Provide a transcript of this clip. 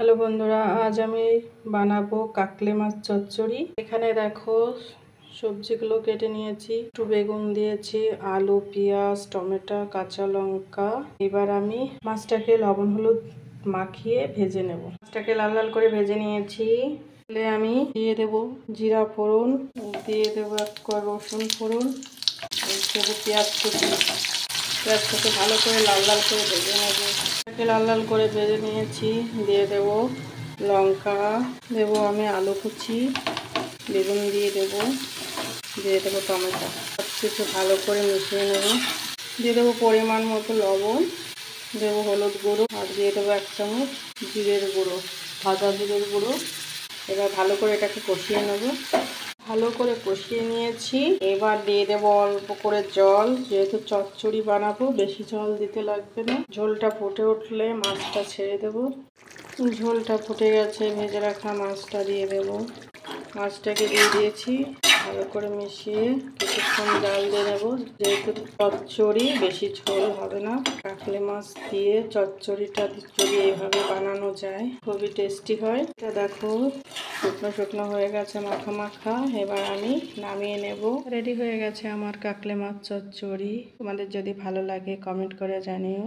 Hello বন্ধুরা, আজ আমি বানাবো কাকলে মাছ চচ্চড়ি। এখানে দেখো সবজিগুলো কেটে নিয়েছি, একটু বেগুন দিয়েছি, আলু, পেঁয়াজ, টমেটো, কাঁচা লঙ্কা। এবার আমি মাছটাকে লবণ হলুদ মাখিয়ে ভেজে নেব। মাছটাকে লাল লাল করে ভেজে নিয়েছি। আমি দিয়ে দেব জিরা ফোড়ন, দিয়ে দেবো এক কোয়া রসুন ফোড়ন, দেবো পেঁয়াজ কুচি। পেঁয়াজটাকে ভালো করে লাল লাল করে ভেজে নেব। লাল লাল করে ভেজে নিয়েছি। দিয়ে দেব লঙ্কা, দেবো আমি আলু কুচি, বেগুন দিয়ে দেবো টমেটো। সব কিছু ভালো করে মিশিয়ে নেব। দিয়ে দেবো পরিমাণ মতো লবণ, দেবো হলুদ গুঁড়ো, আর দিয়ে দেবো 1 চামচ জিরের গুঁড়ো, ভাজা জিরের গুঁড়ো। এবার ভালো করে এটাকে কষিয়ে নেব। ভালো করে কষিয়ে নিয়েছি। এবার দিয়ে দেবো অল্প করে জল, যেহেতু চচ্চড়ি বানাবো বেশি জল দিতে লাগবে না। ঝোলটা ফুটে উঠলে মাছটা ছেড়ে দেবো। ঝোলটা ফুটে গেছে, ভেজে রাখা মাছটা দিয়ে দেবো। মাছটাকে দিয়ে দিয়েছি, ভালো করে মিশিয়ে কিছুক্ষণ জাল দিয়ে নেবো। যেহেতু চচ্চড়ি বেশি ঝোল হবে না। কাকলে মাছ দিয়ে চচ্চড়িটা যদি এইভাবে বানানো যায় খুবই টেস্টি হয়। এটা দেখো শুকনো শুকনো হয়ে গেছে, মাখা মাখা। এবার আমি নামিয়ে নেব। রেডি হয়ে গেছে আমার কাকলে মাছ চচ্চড়ি। তোমাদের যদি ভালো লাগে কমেন্ট করে জানিও।